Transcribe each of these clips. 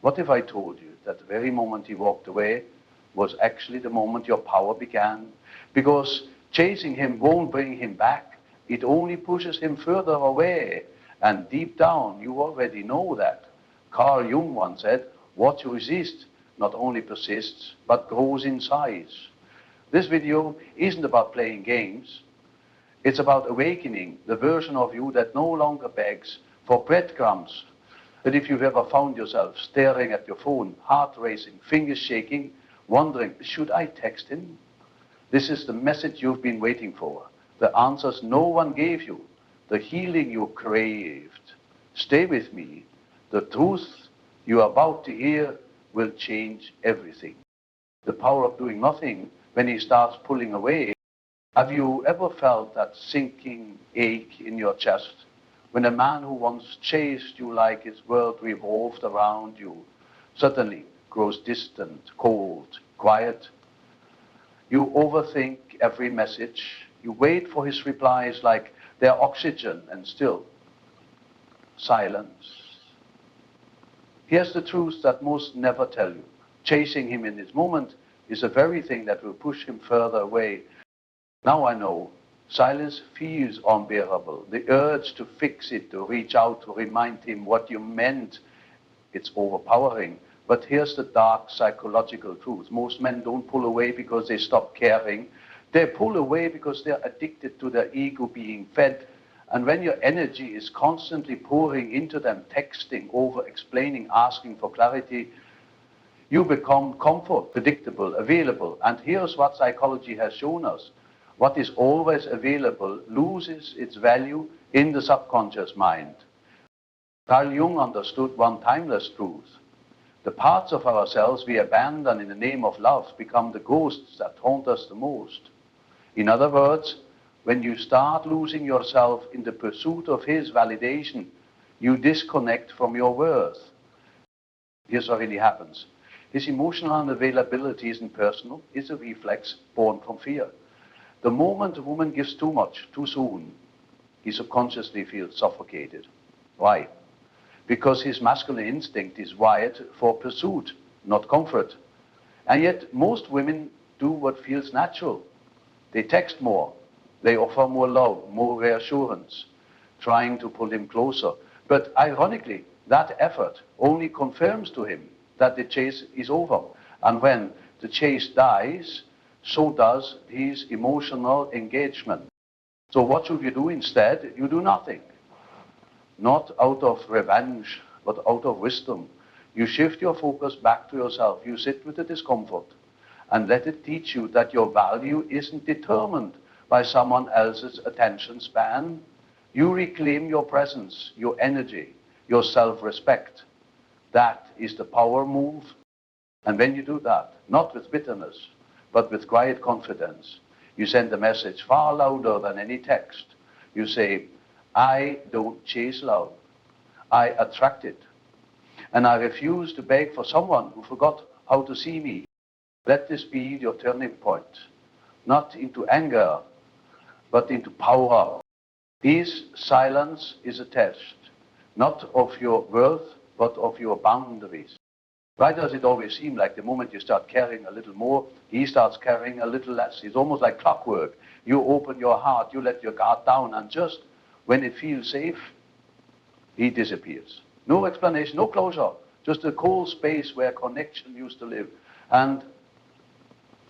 What if I told you that the very moment he walked away was actually the moment your power began? Because chasing him won't bring him back. It only pushes him further away. And deep down, you already know that. Carl Jung once said, what you resist not only persists, but grows in size. This video isn't about playing games. It's about awakening the version of you that no longer begs for breadcrumbs. But if you've ever found yourself staring at your phone, heart racing, fingers shaking, wondering, should I text him? This is the message you've been waiting for, the answers no one gave you, the healing you craved. Stay with me. The truth you are about to hear will change everything. The power of doing nothing when he starts pulling away. Have you ever felt that sinking ache in your chest when a man who once chased you like his world revolved around you suddenly grows distant, cold, quiet? You overthink every message. You wait for his replies like they're oxygen, and still silence. Here's the truth that most never tell you. Chasing him in this moment is the very thing that will push him further away. Now I know, silence feels unbearable. The urge to fix it, to reach out, to remind him what you meant, it's overpowering. But here's the dark psychological truth. Most men don't pull away because they stop caring. They pull away because they're addicted to their ego being fed. And when your energy is constantly pouring into them, texting, over-explaining, asking for clarity, you become comfort, predictable, available. And here's what psychology has shown us. What is always available loses its value in the subconscious mind. Carl Jung understood one timeless truth. The parts of ourselves we abandon in the name of love become the ghosts that haunt us the most. In other words, when you start losing yourself in the pursuit of his validation, you disconnect from your worth. Here's what really happens. His emotional unavailability isn't personal, it's a reflex born from fear. The moment a woman gives too much, too soon, he subconsciously feels suffocated. Why? Because his masculine instinct is wired for pursuit, not comfort. And yet most women do what feels natural. They text more. They offer more love, more reassurance, trying to pull him closer. But ironically, that effort only confirms to him that the chase is over. And when the chase dies, so does his emotional engagement. So what should you do instead? You do nothing. Not out of revenge, but out of wisdom. You shift your focus back to yourself. You sit with the discomfort and let it teach you that your value isn't determined by someone else's attention span. You reclaim your presence, your energy, your self-respect. That is the power move. And when you do that, not with bitterness, but with quiet confidence, you send a message far louder than any text. You say, I don't chase love, I attract it. And I refuse to beg for someone who forgot how to see me. Let this be your turning point, not into anger, but into power. His silence is a test, not of your worth, but of your boundaries. Why does it always seem like the moment you start caring a little more, he starts caring a little less? It's almost like clockwork. You open your heart, you let your guard down, and just when it feels safe, he disappears. No explanation, no closure, just a cold space where connection used to live. And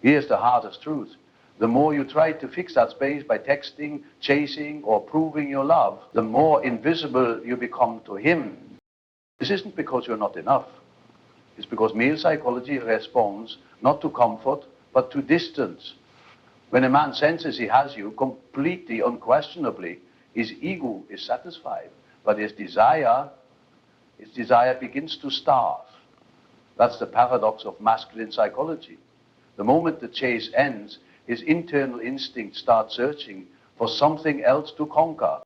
here's the hardest truth. The more you try to fix that space by texting, chasing, or proving your love, the more invisible you become to him. This isn't because you're not enough. It's because male psychology responds not to comfort, but to distance. When a man senses he has you completely, unquestionably, his ego is satisfied, but his desire begins to starve. That's the paradox of masculine psychology. The moment the chase ends, his internal instinct starts searching for something else to conquer.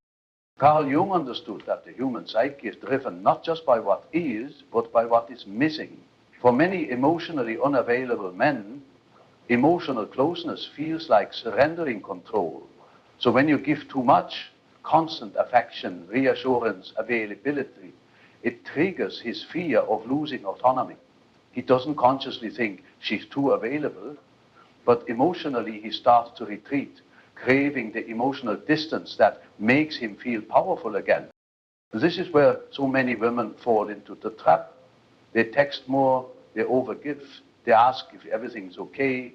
Carl Jung understood that the human psyche is driven not just by what is, but by what is missing. For many emotionally unavailable men, emotional closeness feels like surrendering control. So when you give too much, constant affection, reassurance, availability, it triggers his fear of losing autonomy. He doesn't consciously think she's too available, but emotionally he starts to retreat, craving the emotional distance that makes him feel powerful again. This is where so many women fall into the trap. They text more, they overgive, they ask if everything's okay,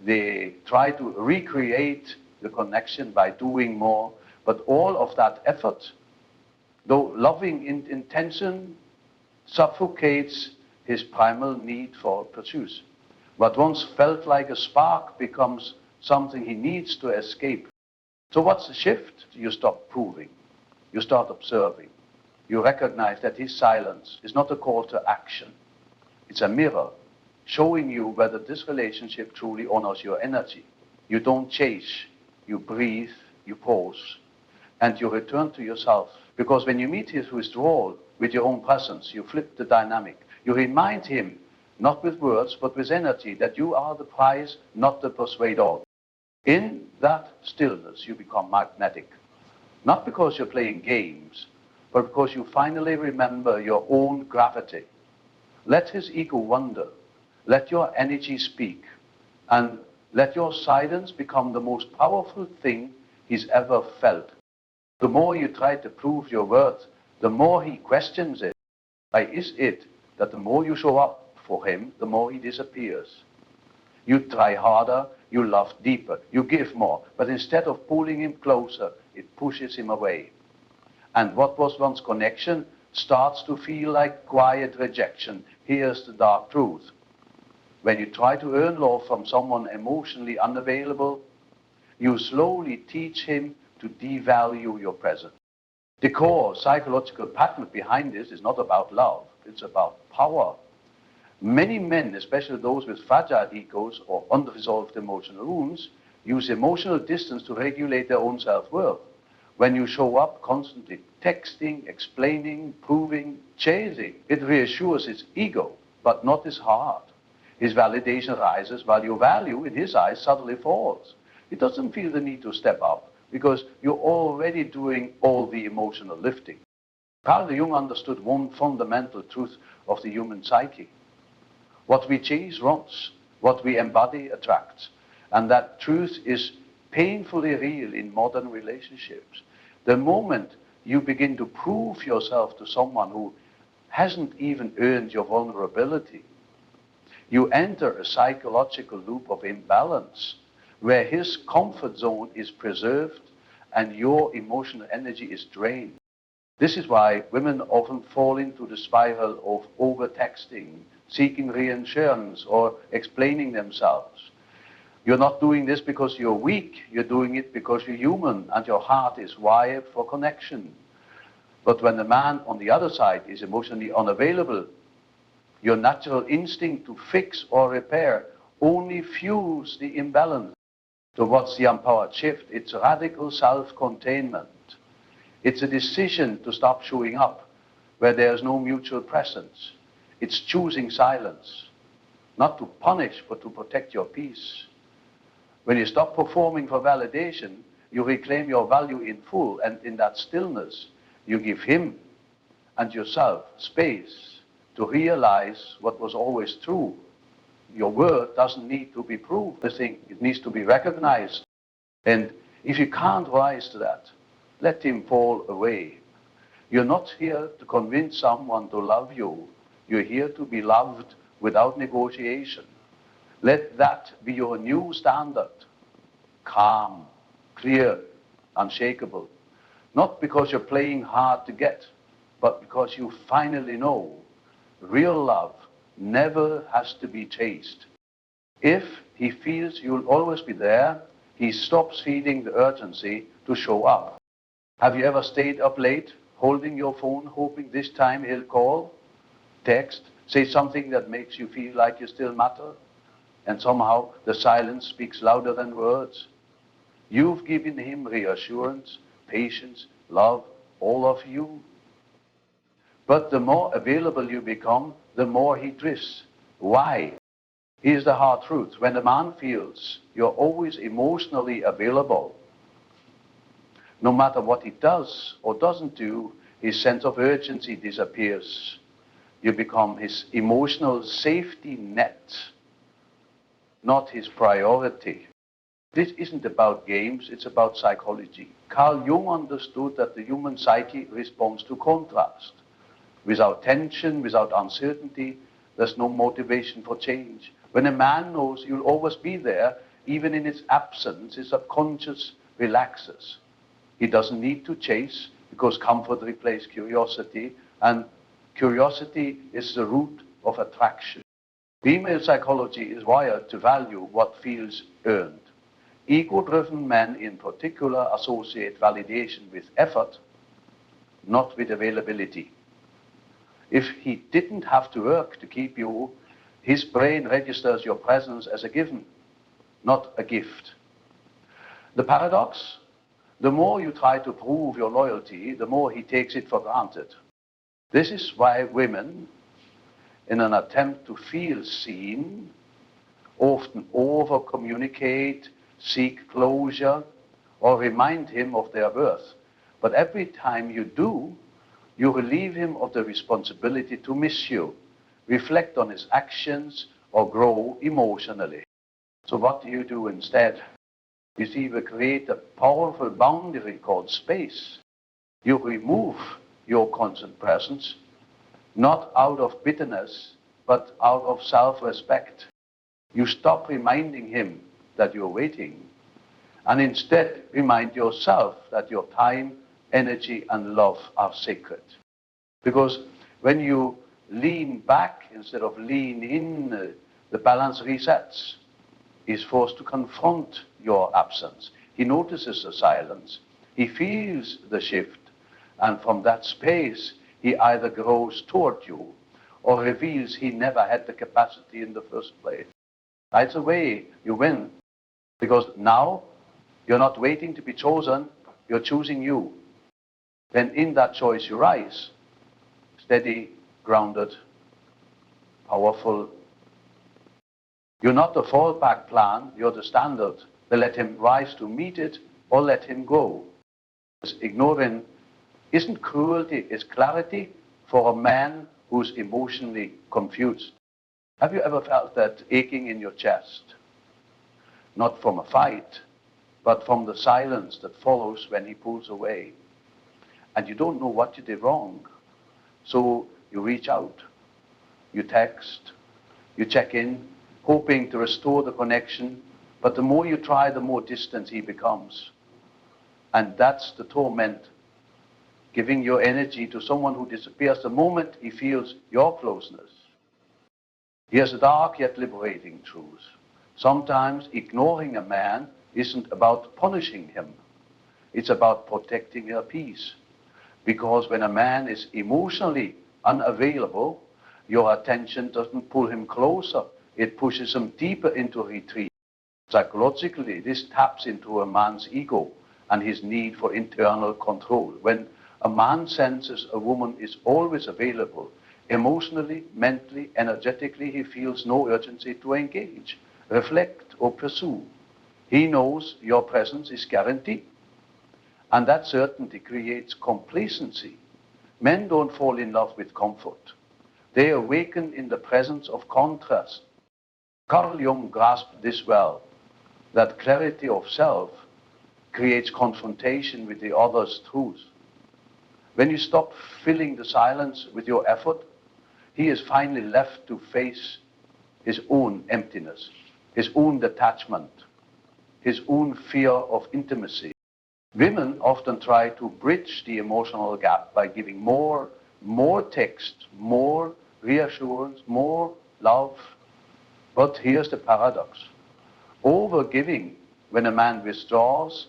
they try to recreate the connection by doing more, but all of that effort, though loving in intention, suffocates his primal need for pursuit. What once felt like a spark becomes something he needs to escape. So what's the shift? You stop proving. You start observing. You recognize that his silence is not a call to action. It's a mirror showing you whether this relationship truly honors your energy. You don't chase. You breathe. You pause. And you return to yourself. Because when you meet his withdrawal with your own presence, you flip the dynamic. You remind him, not with words, but with energy, that you are the prize, not the persuader. In that stillness, you become magnetic. Not because you're playing games, but because you finally remember your own gravity. Let his ego wander. Let your energy speak. And let your silence become the most powerful thing he's ever felt. The more you try to prove your worth, the more he questions it. Why is it that the more you show up for him, the more he disappears? You try harder, you love deeper, you give more, but instead of pulling him closer, it pushes him away. And what was once connection starts to feel like quiet rejection. Here's the dark truth. When you try to earn love from someone emotionally unavailable, you slowly teach him to devalue your presence. The core psychological pattern behind this is not about love, it's about power. Many men, especially those with fragile egos or unresolved emotional wounds, use emotional distance to regulate their own self-worth. When you show up constantly texting, explaining, proving, chasing, it reassures his ego, but not his heart. His validation rises while your value in his eyes suddenly falls. He doesn't feel the need to step up because you're already doing all the emotional lifting. Carl Jung understood one fundamental truth of the human psyche. What we chase runs, what we embody attracts. And that truth is painfully real in modern relationships. The moment you begin to prove yourself to someone who hasn't even earned your vulnerability, you enter a psychological loop of imbalance where his comfort zone is preserved and your emotional energy is drained. This is why women often fall into the spiral of over-texting, seeking reassurance, or explaining themselves. You're not doing this because you're weak, you're doing it because you're human and your heart is wired for connection. But when the man on the other side is emotionally unavailable, your natural instinct to fix or repair only fuels the imbalance. So what's the empowered shift? It's radical self-containment. It's a decision to stop showing up where there's no mutual presence. It's choosing silence, not to punish, but to protect your peace. When you stop performing for validation, you reclaim your value in full, and in that stillness, you give him and yourself space to realize what was always true. Your word doesn't need to be proved. The thing, it needs to be recognized. And if you can't rise to that, let him fall away. You're not here to convince someone to love you. You're here to be loved without negotiation. Let that be your new standard. Calm, clear, unshakable. Not because you're playing hard to get, but because you finally know real love never has to be chased. If he feels you'll always be there, he stops feeding the urgency to show up. Have you ever stayed up late, holding your phone, hoping this time he'll call, text, say something that makes you feel like you still matter? And somehow the silence speaks louder than words. You've given him reassurance, patience, love, all of you. But the more available you become, the more he drifts. Why? Here's the hard truth. When a man feels you're always emotionally available, no matter what he does or doesn't do, His sense of urgency disappears. You become his emotional safety net, not his priority. This isn't about games, it's about psychology. Carl Jung understood that the human psyche responds to contrast. Without tension, without uncertainty, there's no motivation for change. When a man knows you'll always be there, even in his absence, his subconscious relaxes. He doesn't need to chase because comfort replaces curiosity, and curiosity is the root of attraction. Female psychology is wired to value what feels earned. Ego-driven men in particular associate validation with effort, not with availability. If he didn't have to work to keep you, his brain registers your presence as a given, not a gift. The paradox? The more you try to prove your loyalty, the more he takes it for granted. This is why women, in an attempt to feel seen, often over-communicate, seek closure, or remind him of their worth. But every time you do, you relieve him of the responsibility to miss you, reflect on his actions, or grow emotionally. So what do you do instead? You see, we create a powerful boundary called space. You remove your constant presence, not out of bitterness, but out of self-respect. You stop reminding him that you're waiting, and instead remind yourself that your time, energy, and love are sacred. Because when you lean back instead of lean in, the balance resets. He's forced to confront your absence. He notices the silence. He feels the shift. And from that space, he either grows toward you or reveals he never had the capacity in the first place. Either way, you win. Because now, you're not waiting to be chosen, you're choosing you. Then in that choice you rise. Steady, grounded, powerful. You're not the fallback plan, you're the standard. They let him rise to meet it or let him go. Ignoring isn't cruelty, it's clarity for a man who's emotionally confused. Have you ever felt that aching in your chest? Not from a fight, but from the silence that follows when he pulls away. And you don't know what you did wrong. So you reach out, you text, you check in, hoping to restore the connection, but the more you try, the more distant he becomes. And that's the torment, giving your energy to someone who disappears the moment he feels your closeness. Here's a dark yet liberating truth. Sometimes ignoring a man isn't about punishing him. It's about protecting your peace. Because when a man is emotionally unavailable, your attention doesn't pull him closer. It pushes him deeper into retreat. Psychologically, this taps into a man's ego and his need for internal control. When a man senses a woman is always available, emotionally, mentally, energetically, he feels no urgency to engage, reflect, or pursue. He knows your presence is guaranteed. And that certainty creates complacency. Men don't fall in love with comfort. They awaken in the presence of contrast. Carl Jung grasped this well, that clarity of self creates confrontation with the other's truth. When you stop filling the silence with your effort, he is finally left to face his own emptiness, his own detachment, his own fear of intimacy. Women often try to bridge the emotional gap by giving more text, more reassurance, more love. But here's the paradox. Overgiving when a man withdraws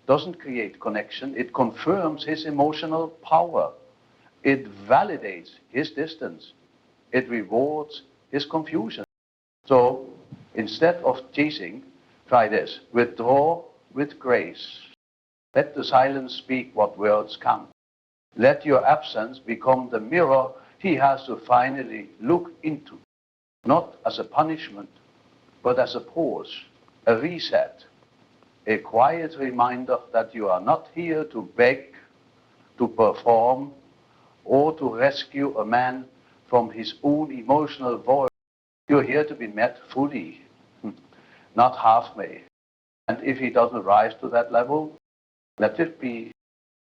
doesn't create connection. It confirms his emotional power. It validates his distance. It rewards his confusion. So instead of chasing, try this. Withdraw with grace. Let the silence speak what words can. Let your absence become the mirror he has to finally look into. Not as a punishment, but as a pause, a reset, a quiet reminder that you are not here to beg, to perform, or to rescue a man from his own emotional void. You're here to be met fully, not half-made. And if he doesn't rise to that level, let it be.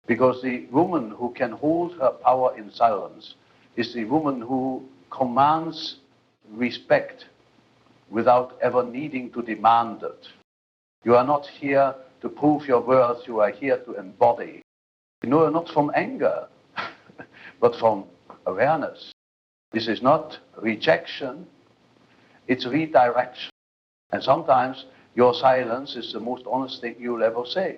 Because the woman who can hold her power in silence is the woman who commands respect without ever needing to demand it. You are not here to prove your worth, you are here to embody. No, not from anger, but from awareness. This is not rejection, it's redirection. And sometimes your silence is the most honest thing you'll ever say.